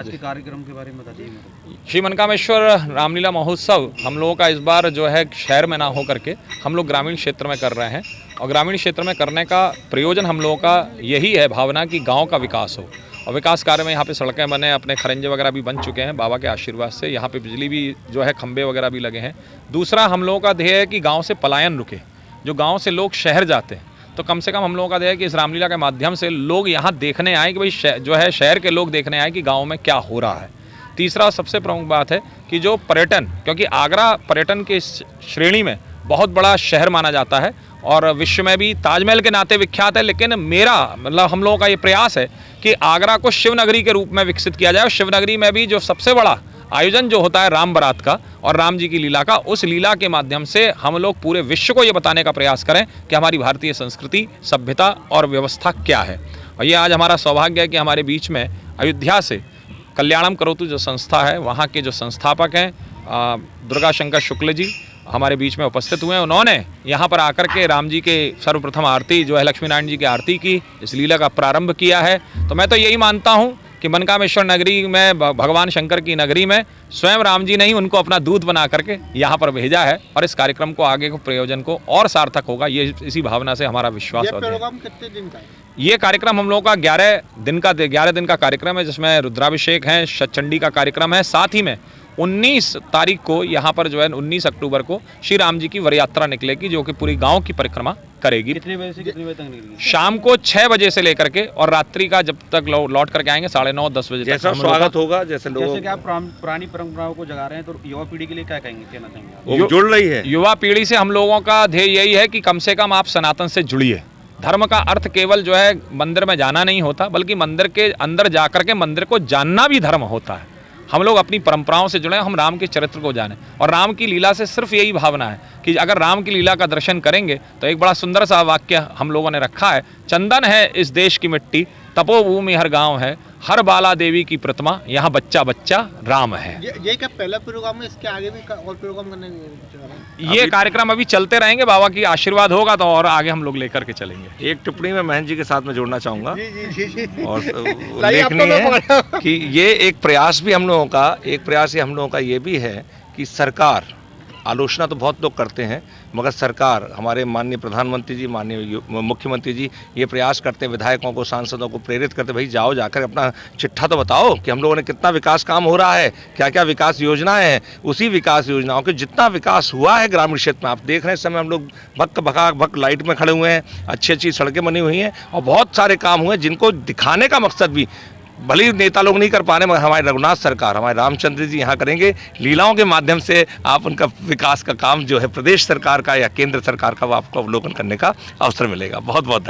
आज के कार्यक्रम के बारे में बता दीजिए। श्री मनकामेश्वर रामलीला महोत्सव हम लोगों का इस बार जो है शहर में ना हो करके हम लोग ग्रामीण क्षेत्र में कर रहे हैं, और ग्रामीण क्षेत्र में करने का प्रयोजन हम लोगों का यही है भावना कि गांव का विकास हो। और विकास कार्य में यहाँ पे सड़कें बने, अपने खरंजे वगैरह भी बन चुके हैं बाबा के आशीर्वाद से, यहाँ पे बिजली भी जो है खंबे वगैरह भी लगे हैं। दूसरा हम लोगों का ध्येय है कि गाँव से पलायन रुके, जो गाँव से लोग शहर जाते हैं तो कम से कम हम लोगों का ध्येय है कि इस रामलीला के माध्यम से लोग यहाँ देखने आए कि भाई जो है शहर के लोग देखने आए कि गाँव में क्या हो रहा है। तीसरा सबसे प्रमुख बात है कि जो पर्यटन, क्योंकि आगरा पर्यटन की श्रेणी में बहुत बड़ा शहर माना जाता है और विश्व में भी ताजमहल के नाते विख्यात है, लेकिन मेरा मतलब हम लोगों का ये प्रयास है कि आगरा को शिवनगरी के रूप में विकसित किया जाए। और शिवनगरी में भी जो सबसे बड़ा आयोजन जो होता है राम बारात का और राम जी की लीला का, उस लीला के माध्यम से हम लोग पूरे विश्व को ये बताने का प्रयास करें कि हमारी भारतीय संस्कृति, सभ्यता और व्यवस्था क्या है। और ये आज हमारा सौभाग्य है कि हमारे बीच में अयोध्या से कल्याणम करोतु जो संस्था है, वहाँ के जो संस्थापक हैं दुर्गा शंकर शुक्ल जी हमारे बीच में उपस्थित हुए हैं। उन्होंने यहाँ पर आकर के राम जी के सर्वप्रथम आरती जो है लक्ष्मी नारायण जी की आरती की, इस लीला का प्रारंभ किया है। तो मैं तो यही मानता हूँ कि मनकामेश्वर नगरी में, भगवान शंकर की नगरी में स्वयं राम जी ने ही उनको अपना दूत बना करके यहाँ पर भेजा है, और इस कार्यक्रम को आगे को प्रयोजन को और सार्थक होगा, ये इसी भावना से हमारा विश्वास है। प्रोग्राम कितने दिन का है? ये कार्यक्रम हम लोगों का 11 दिन का कार्यक्रम है, जिसमें रुद्राभिषेक है, शतचंडी का कार्यक्रम है, साथ ही में 19 तारीख को यहाँ पर जो है 19 अक्टूबर को श्री राम जी की वर यात्रा निकलेगी, जो कि पूरी गांव की परिक्रमा करेगी। कितने बजे से कितने बजे तक निकलेगी? शाम को 6 बजे से लेकर के और रात्रि का जब तक लौट करके आएंगे 9:30-10 बजे जैसा तक स्वागत होगा। जैसे कि आप पुरानी परंपराओं को जगा रहे हैं, तो युवा पीढ़ी के लिए क्या कहना चाहेंगे? वो जुड़ रही है। युवा पीढ़ी से हम लोगों का ध्येय यही है कि कम से कम आप सनातन से जुड़िए। धर्म का अर्थ केवल जो है मंदिर में जाना नहीं होता, बल्कि मंदिर के अंदर जाकर के मंदिर को जानना भी धर्म होता है। हम लोग अपनी परंपराओं से जुड़े, हम राम के चरित्र को जानें, और राम की लीला से सिर्फ यही भावना है कि अगर राम की लीला का दर्शन करेंगे तो एक बड़ा सुंदर सा वाक्य हम लोगों ने रखा है, चंदन है इस देश की मिट्टी, तपोभूमि हर गांव है, हर बाला देवी की प्रतिमा, यहाँ बच्चा बच्चा राम है। ये क्या पहला प्रोग्राम है? इसके आगे भी और प्रोग्राम करने ये कार्यक्रम अभी चलते रहेंगे, बाबा की आशीर्वाद होगा तो और आगे हम लोग लेकर के चलेंगे। एक टिप्पणी में महंत जी के साथ में जोड़ना चाहूँगा और तो उल्लेखनीय है कि ये एक प्रयास भी हम लोगों का ये भी है कि सरकार, आलोचना तो बहुत लोग करते हैं, मगर सरकार, हमारे माननीय प्रधानमंत्री जी, माननीय मुख्यमंत्री जी ये प्रयास करते हैं, विधायकों को, सांसदों को प्रेरित करते, भाई जाओ जाकर अपना चिट्ठा तो बताओ कि हम लोगों ने कितना विकास काम हो रहा है, क्या क्या विकास योजनाएं हैं। उसी विकास योजनाओं के जितना विकास हुआ है ग्रामीण क्षेत्र में, आप देख रहे हैं इस समय हम लोग भक लाइट में खड़े हुए हैं, अच्छी अच्छी सड़कें बनी हुई हैं और बहुत सारे काम हुए जिनको दिखाने का मकसद भी भले ही नेता लोग नहीं कर पा रहे, मगर हमारी रघुनाथ सरकार, हमारे रामचंद्र जी यहाँ करेंगे। लीलाओं के माध्यम से आप उनका विकास का काम जो है प्रदेश सरकार का या केंद्र सरकार का, वो आपको अवलोकन करने का अवसर मिलेगा। बहुत बहुत धन्यवाद।